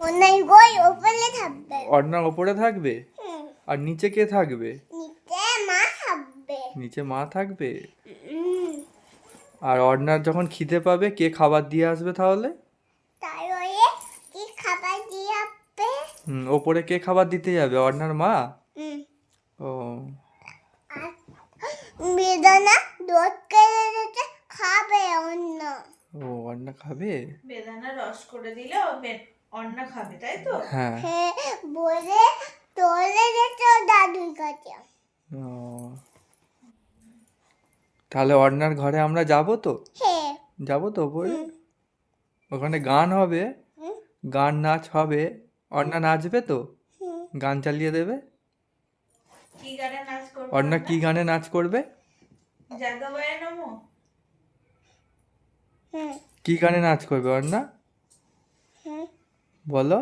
অন্যার গই উপরে থাকবে। অর্ণার ওপরে থাকবে? আর নিচে কে থাকবে? নিচে মা থাকবে। নিচে মা থাকবে? আর অর্ণার যখন খিদে পাবে কে খাবার দিয়ে আসবে তাহলে? তারপরে কি খাবার দিয়ে আসবে? ওপরে কে খাবার দিতে যাবে? অর্ণার মা? ও আর বেদানা দুধ কেটে দিতে খাবে অন্য। ও অর্ণা খাবে? বেদানা রস করে দিলে অন্না খাবে, তাই তো? হ্যাঁ। হ্যাঁ বলে চলে যেত দাদুর কাছে। ও তাহলে অর্ণার ঘরে আমরা যাব তো? হ্যাঁ যাব তো ওপরে? ওখানে গান হবে, গান নাচ হবে, অর্ণা নাচবে তো? গান চালিয়ে দেবে? কি গানে নাচ করবে? অর্ণা কি গানে নাচ করবে? জাগবায় নমো। কি গানে নাচ করবে অর্ণা? বলো।